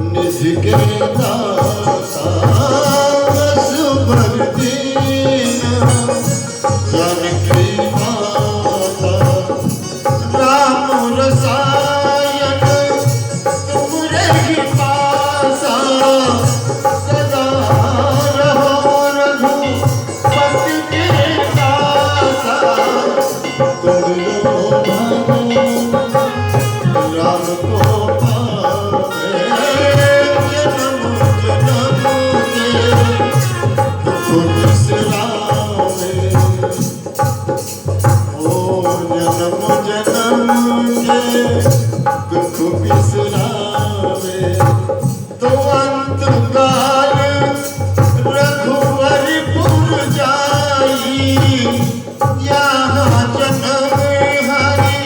निज के दाता सुभर दीन जानकी माता राम रसायन तुमरे ही पासा सदा रहो रघुपति के दासा तुम लोग राम को दुख बिसरावे तो अंत काल रघुवरपुर जाई यहाँ जन्म हरि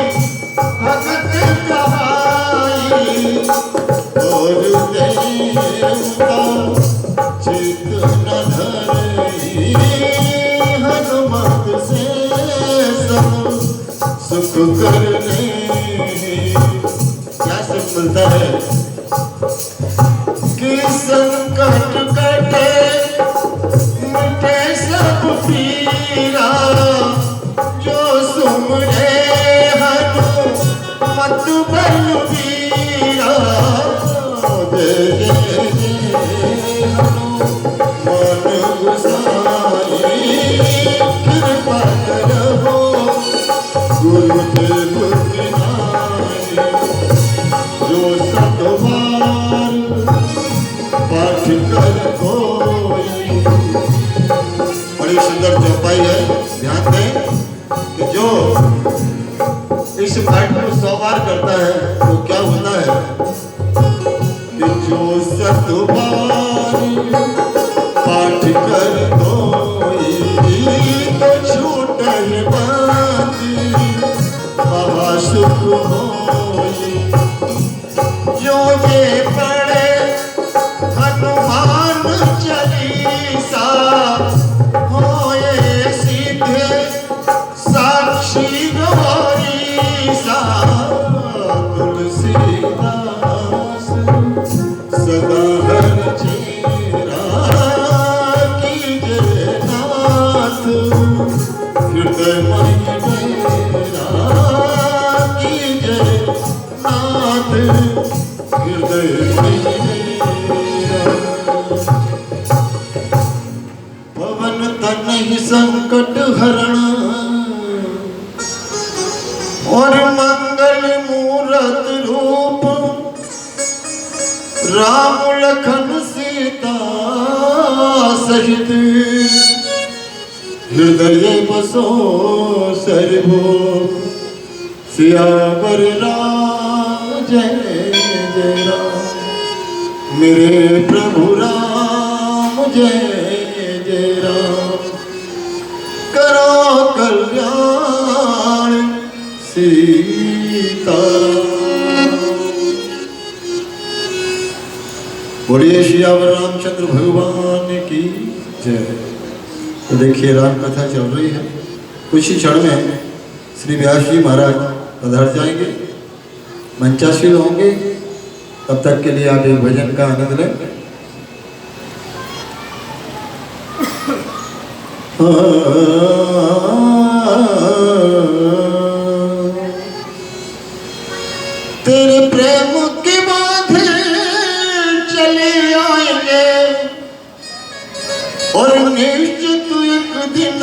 भगत कहाई और देवता चित न धरई हनुमत से सब सुख करने मिलता है कि संकट कटे मिटे सब पीरा जो सुमरे हनुमत बलबीरा जय जय हनुमान गोसाई कृपा करो गुरुदेव जो सतवार पाठ कर कोई। बड़ी सुंदर चौपाई है, ध्यान दें कि जो इस पाठ को 100 बार करता है तो क्या होता है कि जो सतवार पाठ कर कोई तो छूटे बाती महासुख होई। जो ये पढ़े हनुमान चालीसा होए सीधे साक्षी गौरीसा तुलसीदास सदा हर चेरा कीजे नाथ हृदय मई मेरा कीजे नाथ पवन तनहि संकट हरण और मंगल मूरत रूप राम लखन सीता सहित हृदय बसो सर्वो सियावर राम जय जय राम मेरे प्रभु राम जय जय राम करो कल्याण सीता। बोलिए सियावर रामचंद्र भगवान की जय। तो देखिए राम कथा चल रही है, कुछ ही क्षण में श्री व्यास जी महाराज पधार जाएंगे, मंचासीन होंगे। तब तक के लिए आप एक भजन का आनंद लें। तेरे प्रेम की बातें चले आएंगे और निश्चित एक दिन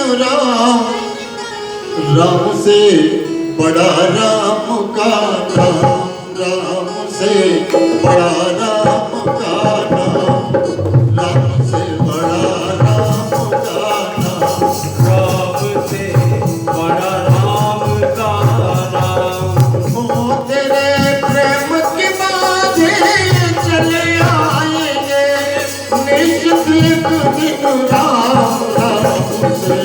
राम से बड़ा राम का नाम, राम से बड़ा राम का नाम, राम से बड़ा राम का नाम, राम से बड़ा राम का नाम। ओ तेरे प्रेम की बातें चले आएंगे निश्चित एक दिन राम से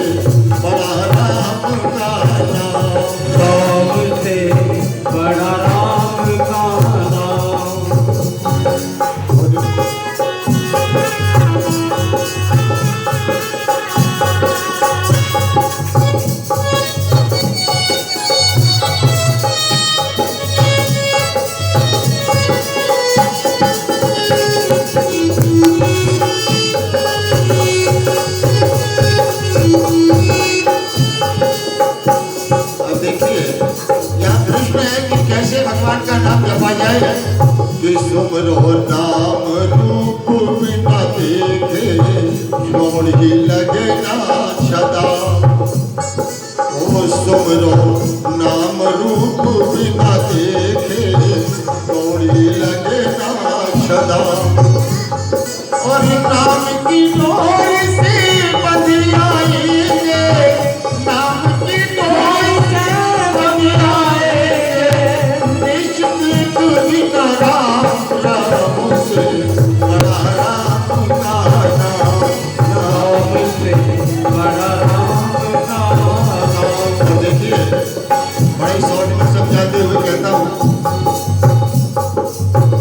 बड़ा राम का नाम, राम से बड़ा राम का जपा जाए कि सुमरो नाम रूप बिना देखे छोड़ ही लगे ना सदा। ओ सुमरो नाम रूप बिना देखे छोड़ ही लगे ना सदा। और नाम की डोर से बंध आएंगे, नाम की डोर से बंध आएंगे, निश्चित बिना राम से बड़ा राम का नाम, नाम से बड़ा राम का नाम। तो देखिए बड़े शॉर्ट में समझाते हुए कहता हूँ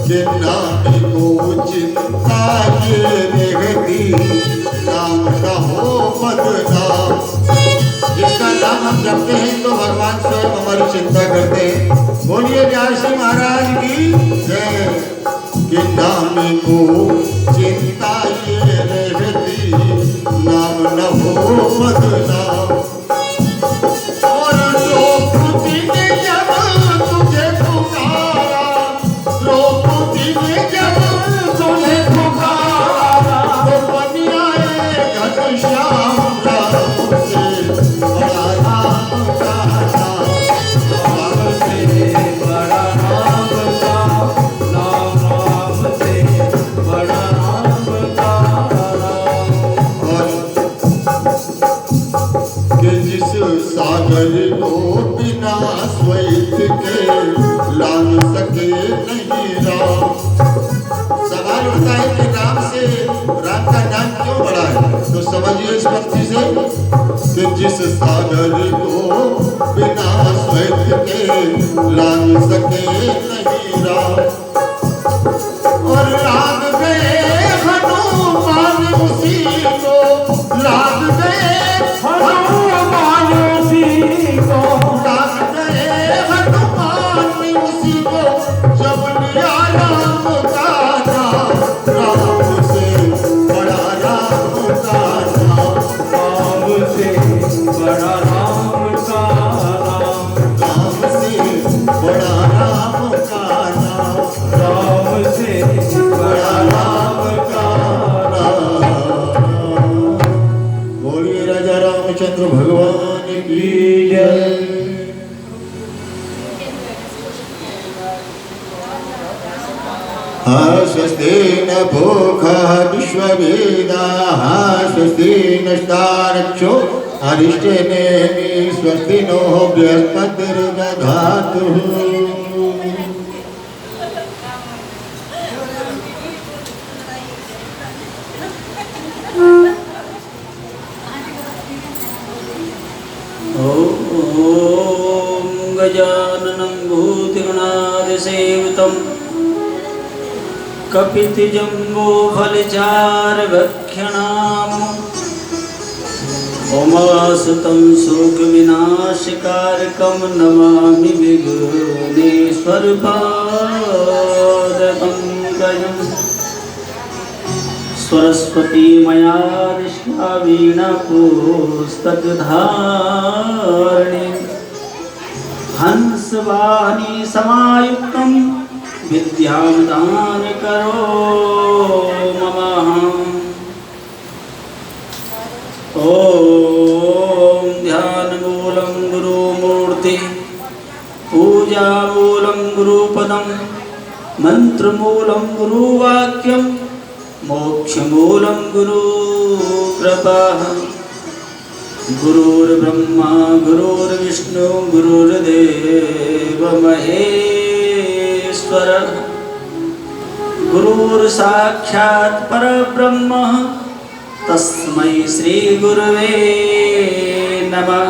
कि नाम को चिंता ये रहती, नाम का हो बदनाम। जिसका नाम हम जपते हैं तो भगवान स्वयं हमारी चिंता करते हैं। बोलिए व्यास जी महाराज की जय। कि नाम को चिंता ये रहती, नाम न हो बदनाम। और द्रौपदी ने जब तुझे पुकारा, द्रौपदी ने जब तुझे पुकारा, तो बन आए घनश्याम राम से बड़ा राम का नाम। नाम से बड़ा राम का नाम, नाम से बड़ा राम का नाम। और कि जिस सागर को बिना श्वेत के लांग सके नहीं राम। सवाल उठता है कि राम से, राम का नाम क्यों बड़ा है? तो समझिए इस पंक्ति से कि जिस सागर को बिना श्वेत के लांग सके नहीं राम। और लाग गए हनुमान उसी को, लाग गए हनुमान उसी को, लाग गए हनुमान उसी को, जब लिया राम का नाम, राम से बड़ा राम का नाम, नाम से बड़ा राम का नाम, राम से बड़ा राम का नाम, नाम से बड़ा राम का नाम। बोलिए राजा रामचंद्र भगवान की जय। स्वस्ति न भूखा विश्ववेदाः, स्वस्ति नष्टारक्षो अरिष्टेनेमि, स्वस्ति नो बृहस्पतिर्दधातु। ॐ गजाननं भूतिगणादिसेवितं कपितजम्बोफलचारुभक्षणाम् उमासुतं शोकविनाशकारकं नमामि विघ्नेश्वरपादपङ्कजम्। सरस्वती मया दृष्टा वीणापुस्तकधारिणी, हंसवाहिनी समायुक्तं विद्यां दान करो मम। ॐ ध्यानमूलं गुरुमूर्ति, पूजामूलं गुरुपदं, मन्त्रमूलं गुरुवाक्यं, मोक्षमूलं गुरुकृपा। गुरुर्ब्रह्मा गुरुर्विष्णु गुरुर्देव महेश्वरः, गुरुर्साक्षात् परब्रह्म तस्मै श्री गुरवे नमः।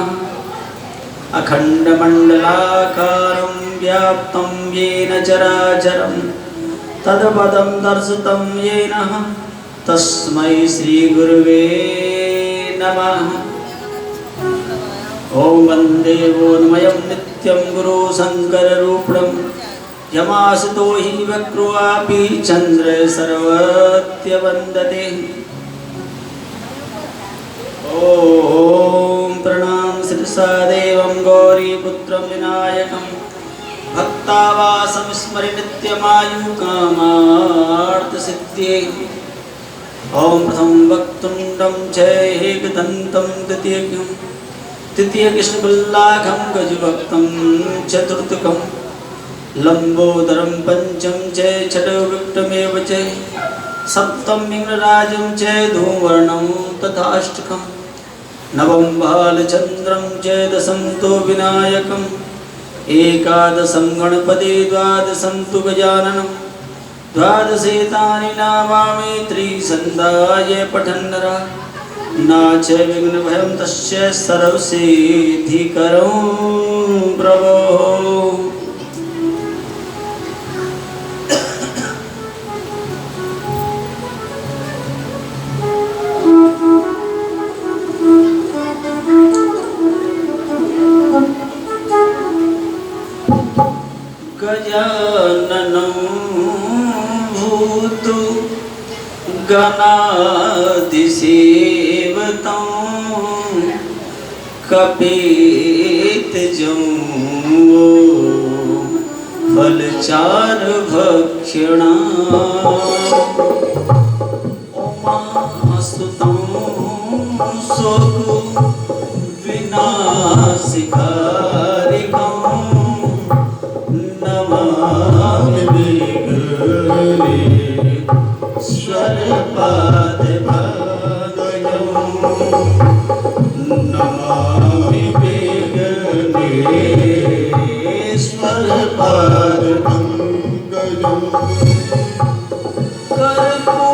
अखण्डमण्डलाकारं व्याप्तं येन चराचरं तत्पदं दर्शितं येन तस्मै श्री गुरवे नमः। ॐ वन्दे वोन्मयं नित्यं गुरु शङ्कररूपणं, यमासतो हि वक्रोऽपि चन्द्र सर्वस्य वन्दते। ॐ प्रणाम शिरसा देवं गौरीपुत्रं विनायकं भक्त मुक्तावासं स्मरि नित्यमायुकामार्थसिद्ध्ये। ॐ प्रथमं वक्तुण्डं चैकदन्तं द्वितीयं तृतीयकृष्णपुल्लाखं गजभक्तं चतुर्थकं लम्बोदरं पंचम च षड्विक्रमेव च सप्तम इंद्रराजं च धूमवर्णं तथाष्टकं नवम बालचन्द्रं च दशम तु विनायकम् एकादशं गणपति द्वादशं तु गजाननं द्वादशेतानि नामानि त्रिसन्धाय पठन्नरा नाच विघ्नभयं तस्य सर्वसिद्धिकरं प्रभो। गजाननं भूतो गणाधिसेवितं कपितजं फलचारुभक्षणां उमासुतं शोकविनाशिकारिकं नमामि विघ्नेश्वरपादपद्मं नमामि विघ्नेश्वरपादपङ्कजं कर्पूरगौरं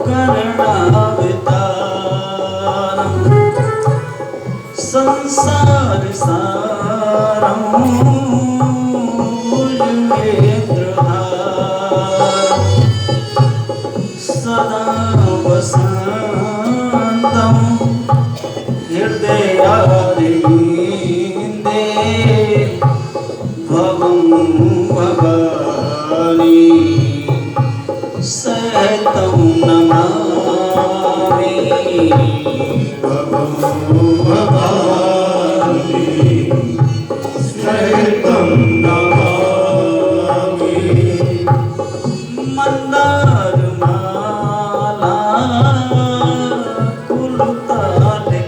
कर्णावतारं संसारसारं भुजगेन्द्रहारं सदा वसन्तं हृदयारविन्दे भवं भवानी सहितं नमामि भवं भवानी सहितं नमामि। मन्दारमाला कुलुतालिकाय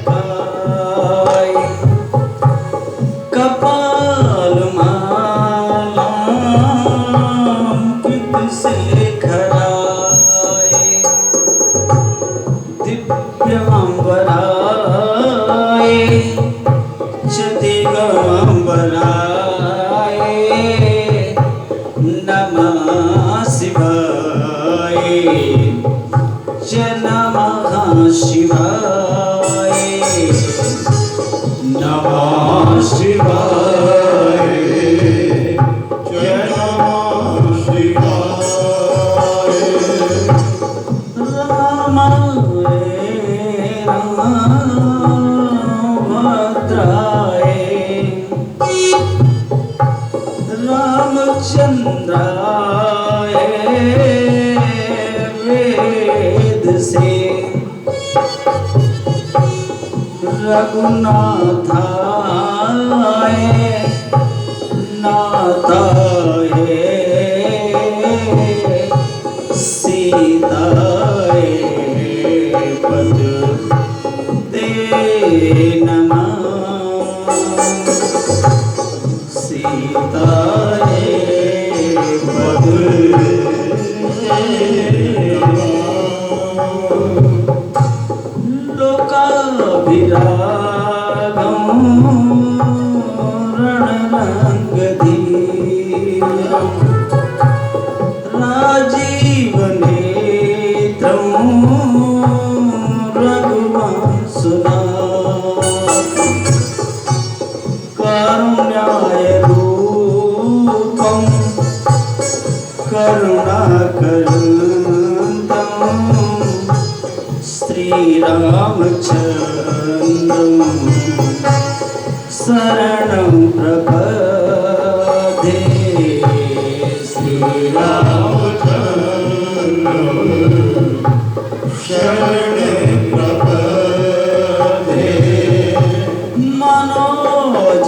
कपालमाला कृतशेखराय दिव्यांबराय च दिगंबराय नमः शिवाय च नमः शिवाय नमः शिवाय च नमः शिवाय। रामाय रामभद्राय रामचन्द्राय वेदसे रघुनाथाय नाथाय सीताय पदे नमः सीताय पदे लोकाभिरागं रणरङ्गधीरं राजीवनेत्रं रघुवंशनाथं कारुण्याय रूपं करुणाकरन्दं श्रीरामचन्द्रं शरणं प्रपद्ये। श्रीरामचन्द्रं शरणं प्रपद्ये। मनोज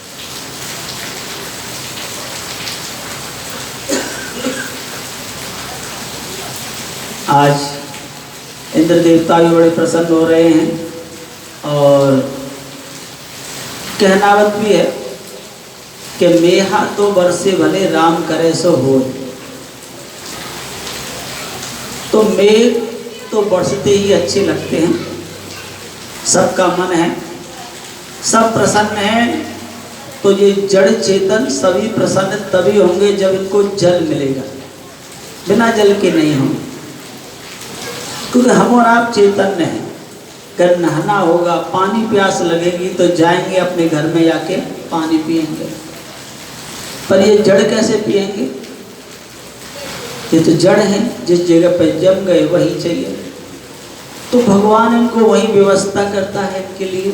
आज इंद्र देवता भी बड़े प्रसन्न हो रहे हैं और कहनावत भी है कि मेहा तो बरसे भले राम करे सो हो। तो मेघ तो बरसते ही अच्छे लगते हैं, सबका मन है, सब प्रसन्न हैं। तो ये जड़ चेतन सभी प्रसन्न तभी होंगे जब इनको जल मिलेगा, बिना जल के नहीं होंगे। क्योंकि हम और आप चैतन्य हैं, अगर नहाना होगा, पानी प्यास लगेगी तो जाएंगे अपने घर में जाके पानी पिएंगे, पर ये जड़ कैसे पिएंगे? ये तो जड़ है, जिस जगह पर जम गए वही चाहिए। तो भगवान इनको वही व्यवस्था करता है इनके लिए।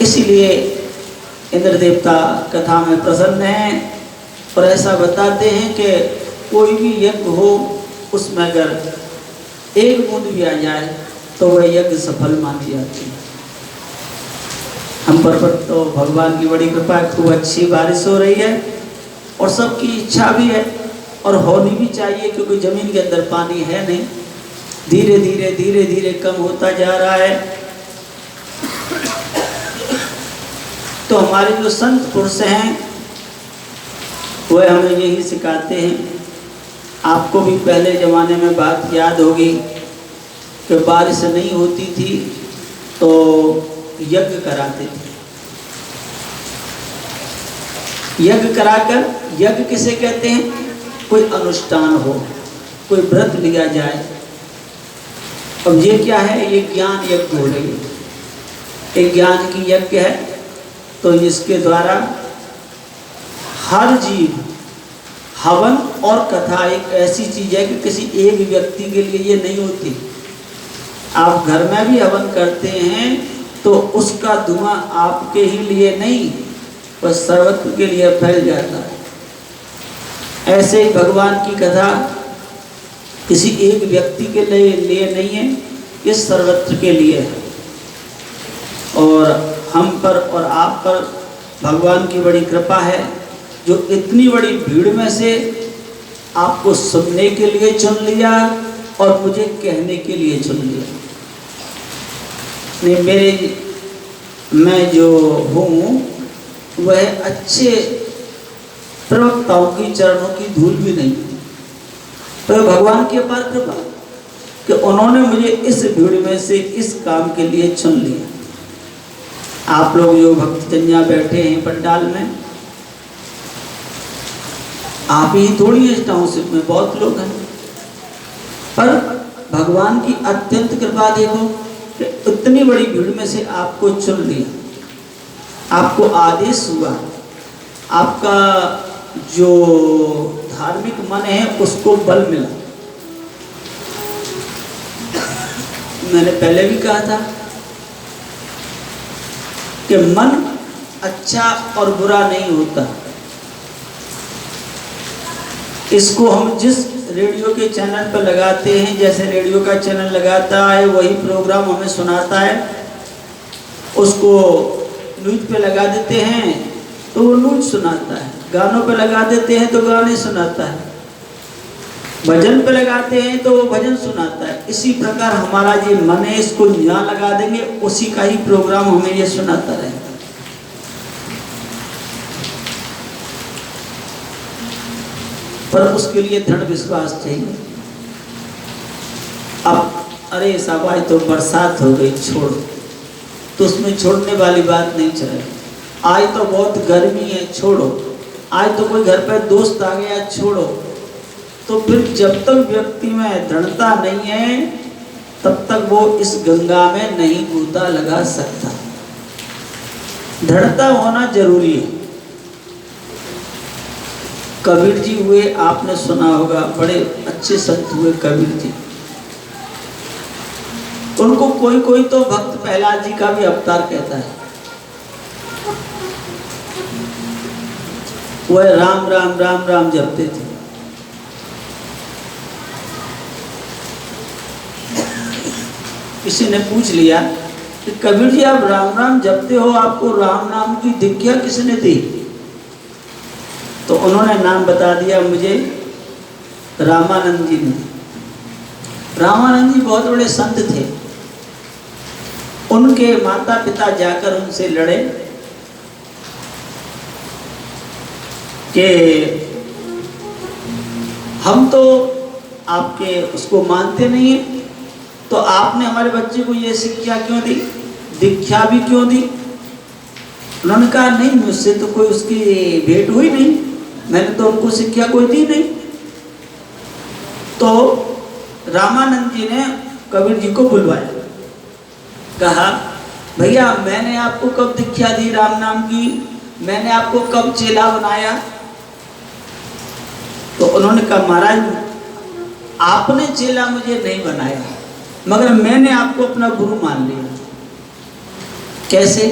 इसीलिए इंद्र देवता कथा में प्रसन्न हैं और ऐसा बताते हैं कि कोई भी यज्ञ हो उसमें अगर एक बूंद भी आ जाए तो वह यज्ञ सफल मानी जाती है। हम पर तो भगवान की बड़ी कृपा है, खूब अच्छी बारिश हो रही है और सबकी इच्छा भी है और होनी भी चाहिए, क्योंकि जमीन के अंदर पानी है नहीं, धीरे धीरे धीरे धीरे कम होता जा रहा है। तो हमारे जो संत पुरुष हैं वह हमें यही सिखाते हैं। आपको भी पहले ज़माने में बात याद होगी कि बारिश नहीं होती थी तो यज्ञ कराते थे। यज्ञ कराकर, यज्ञ किसे कहते हैं? कोई अनुष्ठान हो, कोई व्रत लिया जाए। अब ये क्या है? ये ज्ञान यज्ञ हो रही है, एक ज्ञान की यज्ञ है। तो इसके द्वारा हर जीव, हवन और कथा एक ऐसी चीज है कि किसी एक व्यक्ति के लिए ये नहीं होती। आप घर में भी हवन करते हैं तो उसका धुआं आपके ही लिए नहीं, बस सर्वत्र के लिए फैल जाता है। ऐसे ही भगवान की कथा किसी एक व्यक्ति के लिए नहीं है, ये सर्वत्र के लिए है। और हम पर और आप पर भगवान की बड़ी कृपा है, जो इतनी बड़ी भीड़ में से आपको सुनने के लिए चुन लिया और मुझे कहने के लिए चुन लिया। नहीं, मैं जो हूँ वह अच्छे प्रवक्ताओं की चरणों की धूल भी नहीं, तो भगवान की अपार कृपा कि उन्होंने मुझे इस भीड़ में से इस काम के लिए चुन लिया। आप लोग जो भक्तजन बैठे हैं पंडाल में, आप ही थोड़ी इस टाउनशिप में बहुत लोग हैं, पर भगवान की अत्यंत कृपा देखो कि इतनी बड़ी भीड़ में से आपको चुन लिया, आपको आदेश हुआ, आपका जो धार्मिक मन है उसको बल मिला। मैंने पहले भी कहा था कि मन अच्छा और बुरा नहीं होता। इसको हम जिस रेडियो के चैनल पर लगाते हैं, जैसे रेडियो का चैनल लगाता है वही प्रोग्राम हमें सुनाता है, उसको न्यूज पे लगा देते हैं तो वो न्यूज सुनाता है, गानों पे लगा देते हैं तो गाने सुनाता है, भजन पे लगाते हैं तो वो भजन सुनाता है। इसी प्रकार हमारा ये मन है, इसको यहाँ लगा देंगे उसी का ही प्रोग्राम हमें ये सुनाता रहेगा। पर उसके लिए दृढ़ विश्वास चाहिए। अब अरे साहब आज तो बरसात हो गई, छोड़, तो उसमें छोड़ने वाली बात नहीं चलेगी। आज तो बहुत गर्मी है, छोड़ो। आज तो कोई घर पर दोस्त आ गया, छोड़ो। तो फिर जब तक व्यक्ति में दृढ़ता नहीं है तब तक वो इस गंगा में नहीं गोता लगा सकता। दृढ़ता होना जरूरी है। कबीर जी हुए, आपने सुना होगा, बड़े अच्छे संत हुए कबीर जी। उनको कोई कोई तो भक्त प्रहलाद जी का भी अवतार कहता है। वह राम राम राम राम जपते थे। किसी ने पूछ लिया कि कबीर जी आप राम राम जपते हो, आपको राम नाम की दीक्षा किसने दी? तो उन्होंने नाम बता दिया मुझे, रामानंद जी ने। रामानंद जी बहुत बड़े संत थे। उनके माता पिता जाकर उनसे लड़े कि हम तो आपके उसको मानते नहीं हैं, तो आपने हमारे बच्चे को ये शिक्षा क्यों दी, दीक्षा भी क्यों दी। उन्होंने कहा नहीं, मुझसे तो कोई उसकी भेंट हुई नहीं, मैंने तो उनको शिक्षा कोई दी नहीं। तो रामानंद जी ने कबीर जी को बुलवाया, कहा भैया मैंने आपको कब दीक्षा दी राम नाम की, मैंने आपको कब चेला बनाया। तो उन्होंने कहा महाराज आपने चेला मुझे नहीं बनाया, मगर मैंने आपको अपना गुरु मान लिया। कैसे?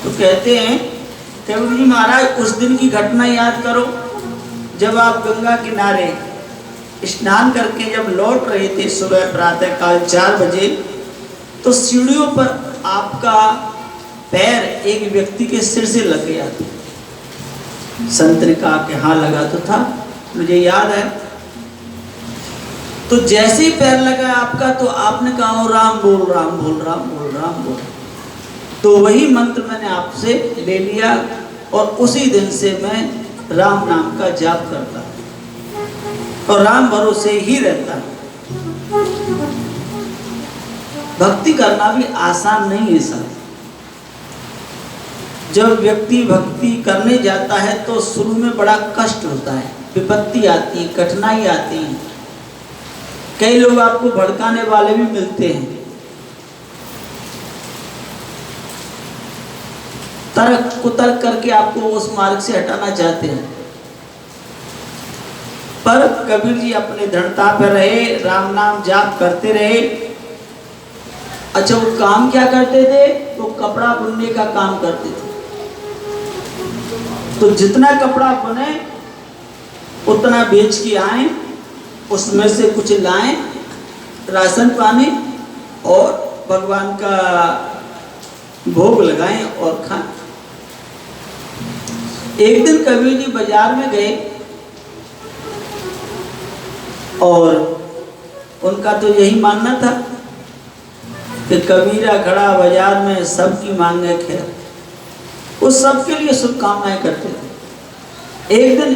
तो कहते हैं कबीर जी महाराज उस दिन की घटना याद करो, जब आप गंगा किनारे स्नान करके जब लौट रहे थे सुबह प्रातः काल 4 बजे, तो सीढ़ियों पर आपका पैर एक व्यक्ति के सिर से लग गया था। संत ने कहा कि हाँ लगा तो था, मुझे याद है। तो जैसे ही पैर लगा आपका, तो आपने कहा राम बोल, राम बोल, राम बोल, राम बोल। तो वही मंत्र मैंने आपसे ले लिया और उसी दिन से मैं राम नाम का जाप करता और राम भरोसे ही रहता। भक्ति करना भी आसान नहीं है साहब। जब व्यक्ति भक्ति करने जाता है तो शुरू में बड़ा कष्ट होता है, विपत्ति आती है, कठिनाई आती है, कई लोग आपको भड़काने वाले भी मिलते हैं, तर्क कुतर्क करके आपको उस मार्ग से हटाना चाहते हैं। पर कबीर जी अपने दृढ़ता पर रहे, राम नाम जाप करते रहे। अच्छा वो काम क्या करते थे? वो कपड़ा बुनने का काम करते थे। तो जितना कपड़ा बुने उतना बेच के आए, उसमें से कुछ लाएं, राशन पानी और भगवान का भोग लगाएं और खाएं। एक दिन कबीर जी बाजार में गए और उनका तो यही मानना था कि कबीरा खड़ा बाजार में सबकी मांगे खैर, वो सबके लिए शुभकामनाएं करते थे। एक दिन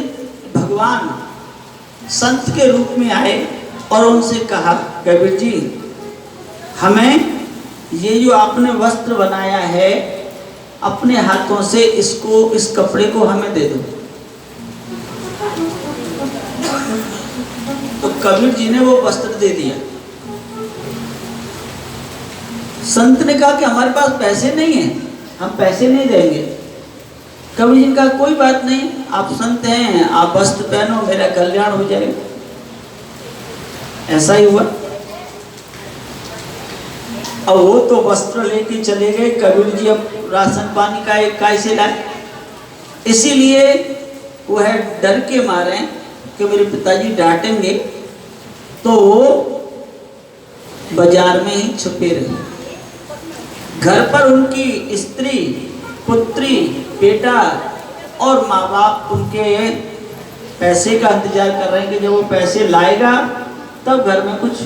भगवान संत के रूप में आए और उनसे कहा कबीर जी हमें ये जो आपने वस्त्र बनाया है अपने हाथों से इसको, इस कपड़े को हमें दे दो। तो कबीर जी ने वो वस्त्र दे दिया। संत ने कहा कि हमारे पास पैसे नहीं है, हम पैसे नहीं देंगे। कबीर जी का कोई बात नहीं, आप संत हैं, आप वस्त्र पहनो, मेरा कल्याण हो जाएगा। ऐसा ही हुआ। अब वो तो वस्त्र लेके चले गए, कबीर जी अब राशन पानी का एक कैसे लाए। इसीलिए वो है डर के मारे कि मेरे पिताजी डांटेंगे, तो वो बाजार में ही छुपे रहे। घर पर उनकी स्त्री, पुत्री, बेटा और माँ बाप उनके पैसे का इंतजार कर रहे हैं कि जब वो पैसे लाएगा तब घर में कुछ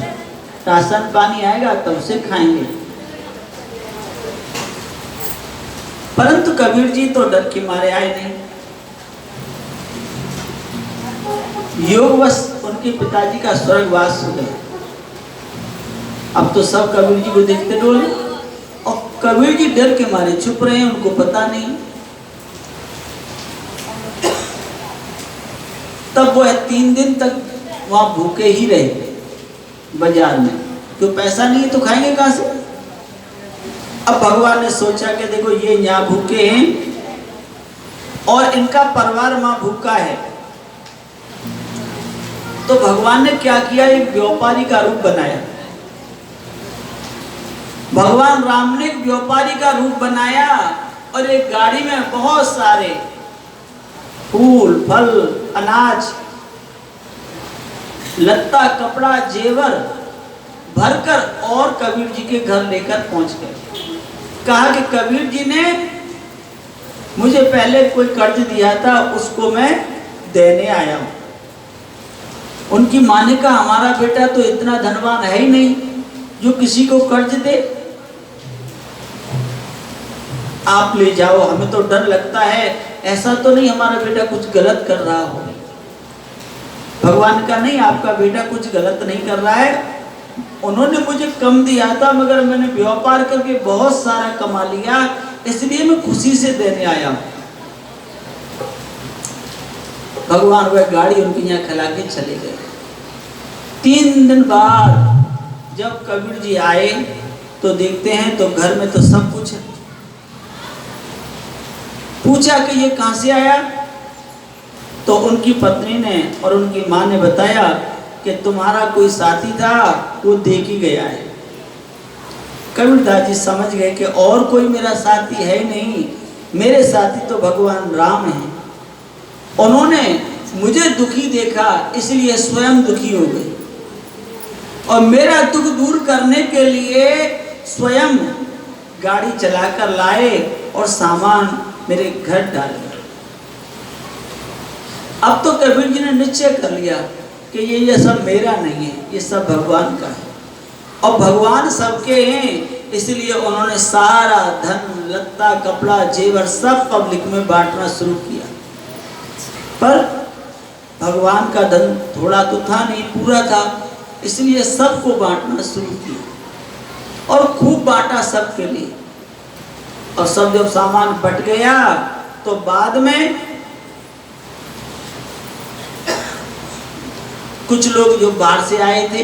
राशन पानी आएगा तब उसे खाएंगे। परंतु कबीर जी तो डर के मारे आए नहीं। योगवश उनके पिताजी का स्वर्गवास हो गया। अब तो सब कबीर जी को देखते डोले और कबीर जी डर के मारे छुप रहे हैं, उनको पता नहीं। तब वो 3 दिन तक वहां भूखे ही रहे बाजार में, क्यों पैसा नहीं है तो खाएंगे कहां से। अब भगवान ने सोचा कि देखो ये यहाँ भूखे हैं और इनका परिवार वहां भूखा है, तो भगवान ने क्या किया, एक व्यापारी का रूप बनाया। भगवान राम ने एक व्यापारी का रूप बनाया और एक गाड़ी में बहुत सारे फूल, फल, अनाज, लत्ता, कपड़ा, जेवर भरकर और कबीर जी के घर लेकर पहुंच गए। कहा कि कबीर जी ने मुझे पहले कोई कर्ज दिया था, उसको मैं देने आया हूं। उनकी माँ ने कहा हमारा बेटा तो इतना धनवान है ही नहीं जो किसी को कर्ज दे, आप ले जाओ, हमें तो डर लगता है ऐसा तो नहीं हमारा बेटा कुछ गलत कर रहा हो। भगवान का नहीं, आपका बेटा कुछ गलत नहीं कर रहा है, उन्होंने मुझे कम दिया था मगर मैंने व्यापार करके बहुत सारा कमा लिया, इसलिए मैं खुशी से देने आया हूं। भगवान वह गाड़ी उनके यहाँ खिला के चले गए। 3 दिन बाद जब कबीर जी आए तो देखते हैं तो घर में तो सब कुछ है। पूछा कि ये कहां से आया, तो उनकी पत्नी ने और उनकी माँ ने बताया कि तुम्हारा कोई साथी था वो दे के गया है। कबीरदास जी समझ गए कि और कोई मेरा साथी है नहीं, मेरे साथी तो भगवान राम हैं। उन्होंने मुझे दुखी देखा इसलिए स्वयं दुखी हो गए और मेरा दुख दूर करने के लिए स्वयं गाड़ी चलाकर लाए और सामान मेरे घर डाले। अब तो कबीर जी ने निश्चय कर लिया कि ये सब मेरा नहीं है, ये सब भगवान का है और भगवान सबके हैं, इसलिए उन्होंने सारा धन लत्ता कपड़ा जेवर सब पब्लिक में बांटना शुरू किया। पर भगवान का धन थोड़ा तो था नहीं, पूरा था, इसलिए सबको बांटना शुरू किया और खूब बांटा सबके लिए। और सब जब सामान बट गया तो बाद में कुछ लोग जो बाहर से आए थे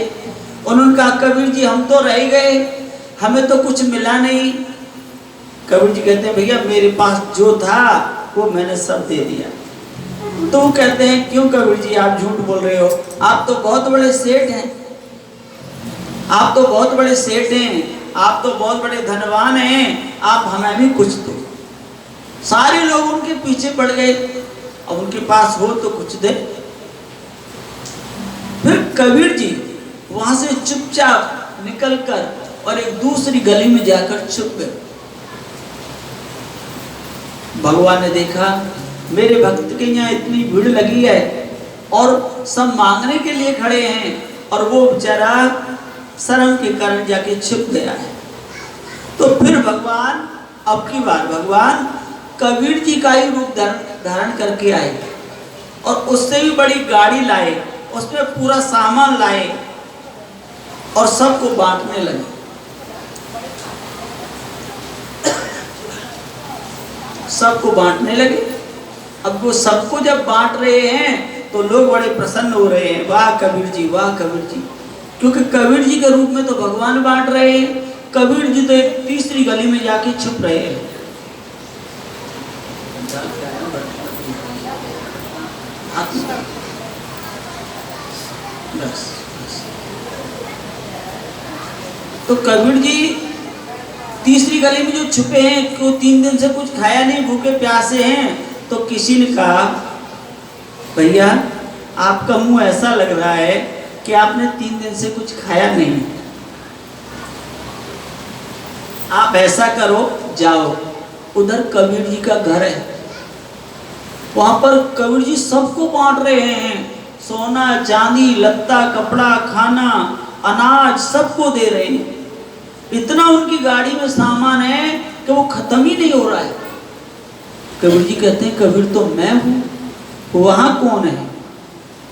उन्होंने कहा कबीर जी हम तो रह गए, हमें तो कुछ मिला नहीं। कबीर जी कहते हैं भैया मेरे पास जो था वो मैंने सब दे दिया। तो वो कहते हैं क्यों कबीर जी आप झूठ बोल रहे हो, आप तो बहुत बड़े सेठ हैं, आप तो बहुत बड़े सेठ हैं, आप तो बहुत बड़े धनवान हैं, आप हमें भी कुछ दो। सारे लोग उनके पीछे पड़ गए, अब उनके पास हो तो कुछ दे। फिर कबीर जी वहां से चुपचाप निकलकर और एक दूसरी गली में जाकर छुप गए। भगवान ने देखा मेरे भक्त के यहाँ इतनी भीड़ लगी है और सब मांगने के लिए खड़े हैं और वो बेचारा शर्म के कारण जाके छुप गया है। तो फिर भगवान अब की बार भगवान कबीर जी का ही रूप धारण करके आए और उससे भी बड़ी गाड़ी लाए, उसमें पूरा सामान लाए और सबको बांटने लगे। सबको बांटने लगे। अब वो सबको जब बांट रहे हैं तो लोग बड़े प्रसन्न हो रहे हैं, वाह कबीर जी, वाह कबीर जी, क्योंकि कबीर जी के रूप में तो भगवान बांट रहे हैं, कबीर जी तो एक तीसरी गली में जाके छुप रहे हैं। तो कबीर जी तीसरी गली में जो छुपे हैं, क्यों 3 दिन से कुछ खाया नहीं, भूखे प्यासे हैं, तो किसी ने कहा भैया आपका मुंह ऐसा लग रहा है कि आपने 3 दिन से कुछ खाया नहीं, आप ऐसा करो जाओ उधर कबीर जी का घर है, वहां पर कबीर जी सबको बांट रहे हैं, सोना चांदी लत्ता कपड़ा खाना अनाज सबको दे रहे हैं। इतना उनकी गाड़ी में सामान है कि वो खत्म ही नहीं हो रहा है। कबीर जी कहते हैं कबीर तो मैं हूँ, वहां कौन है?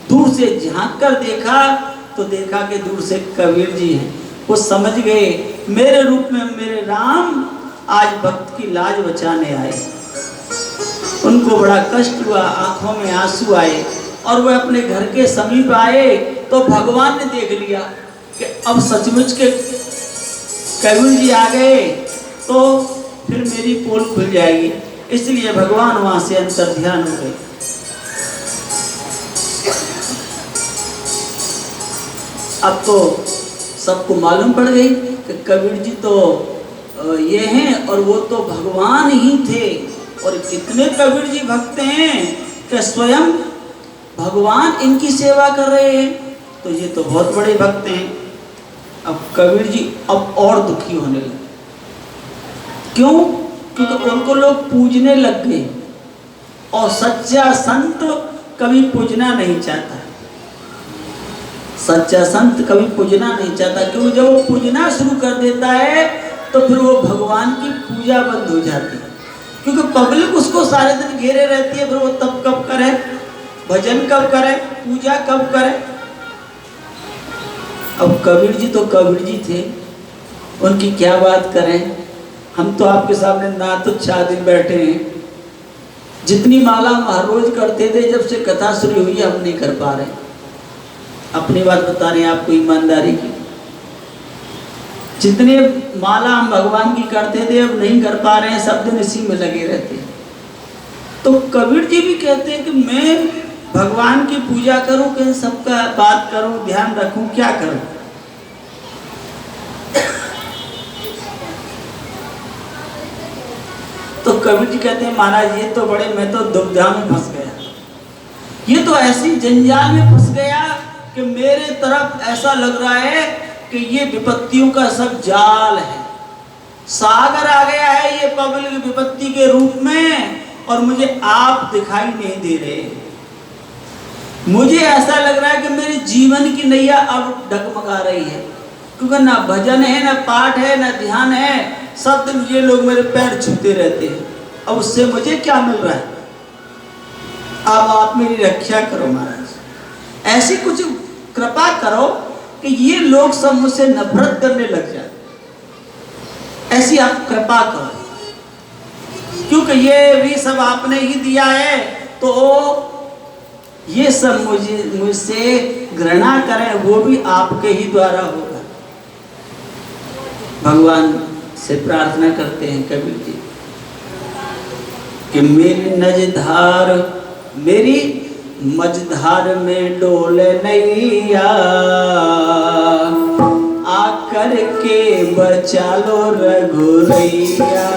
दूर से झांक कर देखा तो देखा कि दूर से कबीर जी हैं। वो समझ गए मेरे रूप में मेरे राम आज भक्त की लाज बचाने आए। उनको बड़ा कष्ट हुआ, आंखों में आंसू आए और वह अपने घर के समीप आए तो भगवान ने देख लिया कि अब सचमुच के कबीर जी आ गए तो फिर मेरी पोल खुल जाएगी, इसलिए भगवान वहां से अंतर ध्यान हो गए। अब तो सबको मालूम पड़ गई कि कबीर जी तो ये हैं और वो तो भगवान ही थे। और कितने कबीर जी भक्त हैं कि स्वयं भगवान इनकी सेवा कर रहे हैं, तो ये तो बहुत बड़े भक्त हैं। अब कबीर जी अब और दुखी होने लगे। क्यों? क्योंकि उनको लोग पूजने लग गए और सच्चा संत कभी पूजना नहीं चाहता। सच्चा संत कभी पूजना नहीं चाहता, क्योंकि जब वो पूजना शुरू कर देता है तो फिर वो भगवान की पूजा बंद हो जाती है, क्योंकि पब्लिक उसको सारे दिन घेरे रहती है। फिर वो तब कब करे, भजन कब करे, पूजा कब करे। अब कबीर जी तो कबीर जी थे, उनकी क्या बात करें। हम तो आपके सामने ना तो 4 दिन बैठे हैं, जितनी माला हम हर रोज करते थे, जब से कथा शुरू हुई हम नहीं कर पा रहे। अपनी बात बता रहे हैं आपको ईमानदारी की। जितने माला हम भगवान की करते थे अब नहीं कर पा रहे हैं, सब दिन इसी में लगे रहते हैं। तो कबीर जी भी कहते हैं कि मैं भगवान की पूजा करूं कि सबका बात करूं, ध्यान रखूं, क्या करूं। तो कबीर जी कहते हैं महाराज ये तो बड़े, मैं तो दुविधा में फंस गया, ये तो ऐसी जंजाल में फंस गया कि मेरे तरफ ऐसा लग रहा है कि ये विपत्तियों का सब जाल है, सागर आ गया है ये पब्लिक विपत्ति के रूप में, और मुझे आप दिखाई नहीं दे रहे। मुझे ऐसा लग रहा है कि मेरे जीवन की नैया अब डगमगा रही है, क्योंकि ना भजन है, ना पाठ है, ना ध्यान है, सब दिन ये लोग मेरे पैर छूते रहते हैं। अब उससे मुझे क्या मिल रहा है। अब आप मेरी रक्षा करो महाराज, ऐसी कुछ कृपा करो कि ये लोग सब मुझसे नफरत करने लग जाए, ऐसी आप कृपा करो, क्योंकि ये भी सब आपने ही दिया है, तो ये सब मुझसे घृणा करें वो भी आपके ही द्वारा होगा। भगवान से प्रार्थना करते हैं कबीर जी कि मेरी नजधार, मेरी मझधार में डोले नैया, आकर के बचा लो रघुरैया।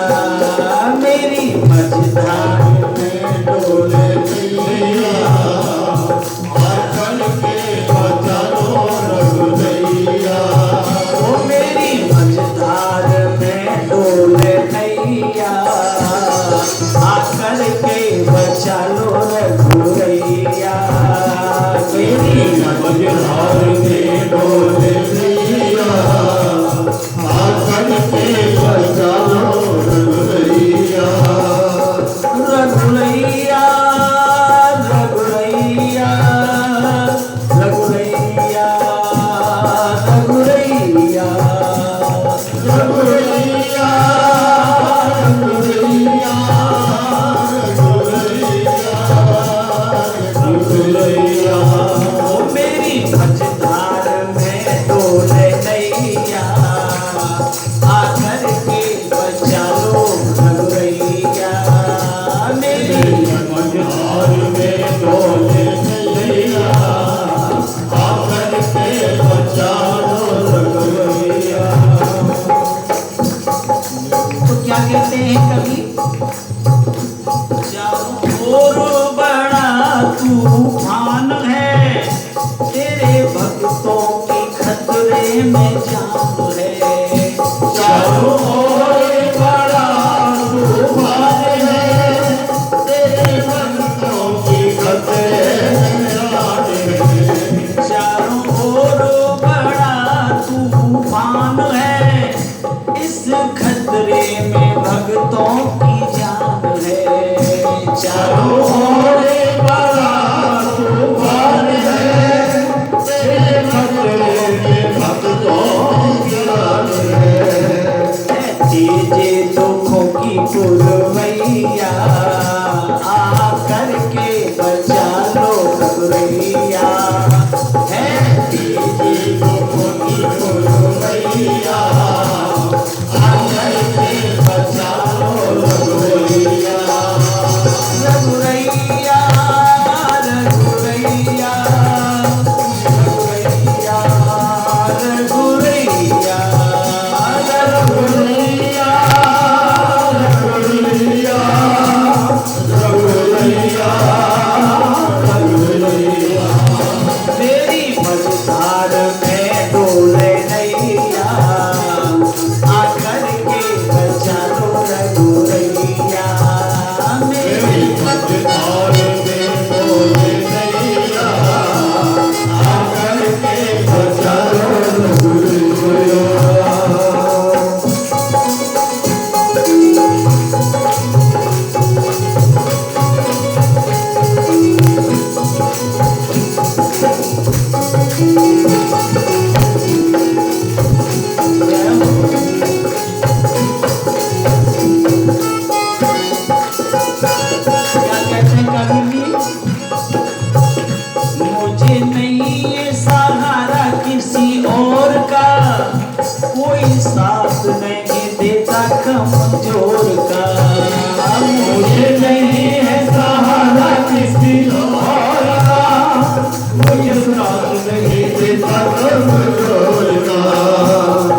मेरी मझधार में डोले नैया, आकर के बचा लो रघुरैया। ओ मेरी मझधार में डोले नैया, आकर के बचा लो रघुरैया। मेरी मझधार में डोले नैया, आकर के बचा लो रघुरैया। रघुरैया रघुरैया रघुरैया रघुरैया रघुरैया रघुरैया। ओ मेरी मझधार में डोले नैया, आकर के बचा लो रघुरैया। मेरी मझधार में डोले नैया, आकर के बचा लो रघुरैया। तो क्या कहते हैं कवि, चारों ओर बड़ा तूफान है, तेरे भक्तों की खतरे में जान है। चारों ओर बड़ा तूफान है, तेरे भक्तों की खतरे में जान है। चारों ओर बड़ा तूफान है, इस खतरे में भक्तों की जान है। चारों ओर बड़ा तूफान है, तेरे खतरे में भक्तों की जान है। तेजे दुखों की पुरवैया, आकर के बचा लो रघुरैया। है तेजे दुखों की पुरवैया, आकर के बचा लो कमजोर का, मुझे नहीं है सहारा किसी और का, मुझे साथ नहीं देता कमजोर का।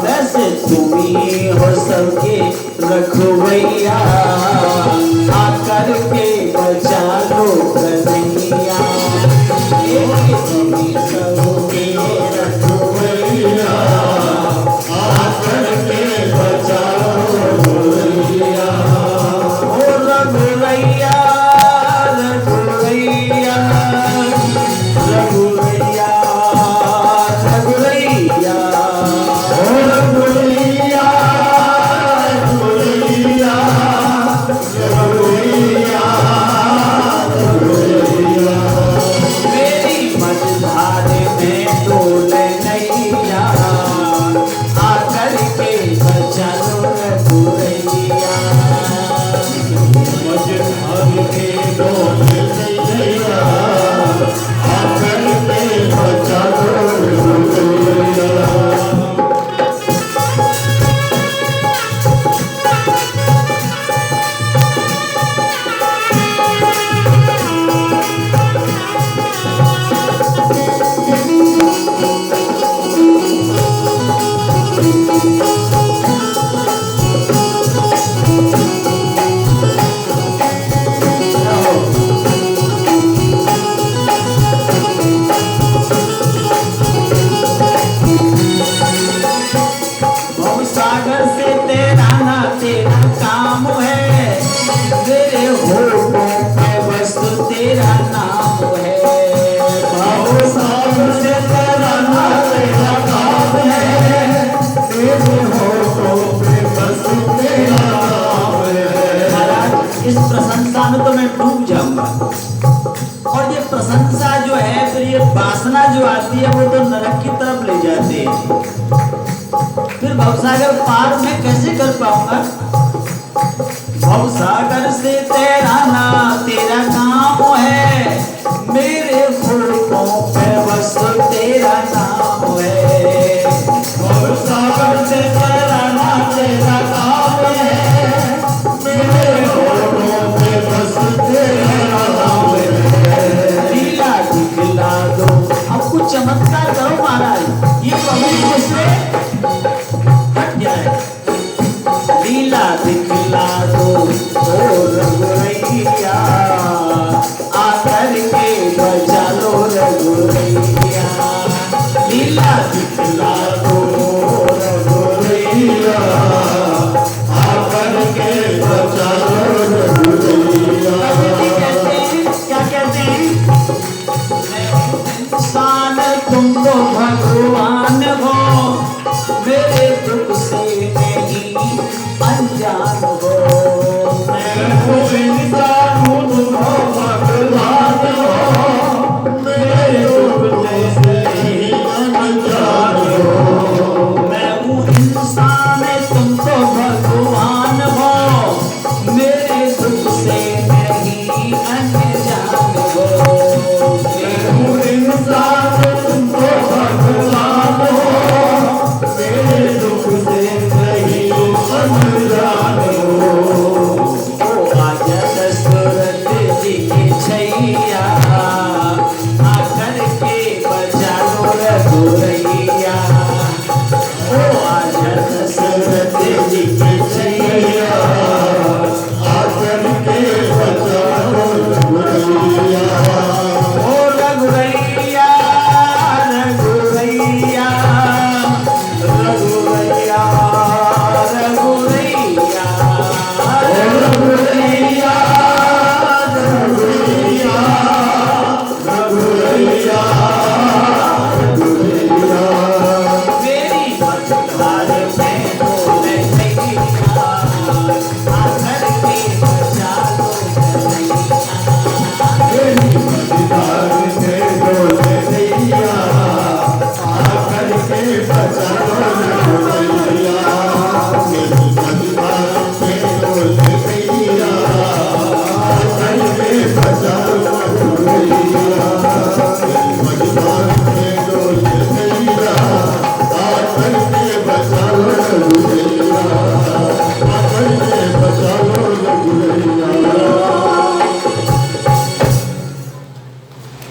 वैसे तुम ही हो सबके रखवैया, आकर के बचा लो कन्हैया। तुम ही सबके रघुवैया, आकर के बचा लो कन्हैया। ओ रघुवैया रघुवैया रघुवैया रघुवैया। ओ रघुवैया, रघुवैया, रघुवैया, रघुवैया। मेरी मझधार में डोल नैया, आकर के बचा लो रघुवैया। मझधार के डोल नैया, आकर के बचा लो रघुवैया। भवसागर से तेरा ना तेरा काम है, मेरे होठों पे बस तेरा नाम है। भवसागर से तेरा ना तेरा काम है, तेरे होठों पे बस तेरा नाम है। महाराज इस प्रशंसा में तो मैं डूब जाऊंगा, और ये प्रशंसा जो है फिर ये वासना जो आती है वो तो नरक की तरफ ले जाती है। फिर भवसागर पार मैं कैसे कर पाऊंगा? भवसागर से तेरा ना तेरा काम है, मेरे होठों पे बस तेरा नाम है। भवसागर से तेरा ना तेरा काम है, मेरे होठों पे बस तेरा नाम है। लीला दिखला दो, अब कुछ चमत्कार करो महाराज, ये पब्लिक मुझसे हट जाए। लीला दिखला दो ओ रघुवैया, आकर के बचा लो रघुवैया। लीला दिखला दो रघुवैया,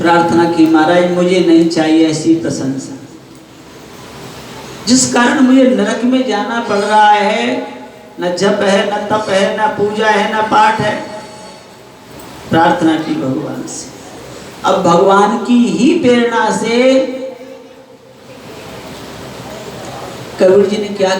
प्रार्थना की, महाराज मुझे नहीं चाहिए ऐसी प्रशंसा, जिस कारण मुझे नरक में जाना पड़ रहा है। न जप है, न तप है, न पूजा है, न पाठ है। प्रार्थना की भगवान से। अब भगवान की ही प्रेरणा से कबीर जी ने क्या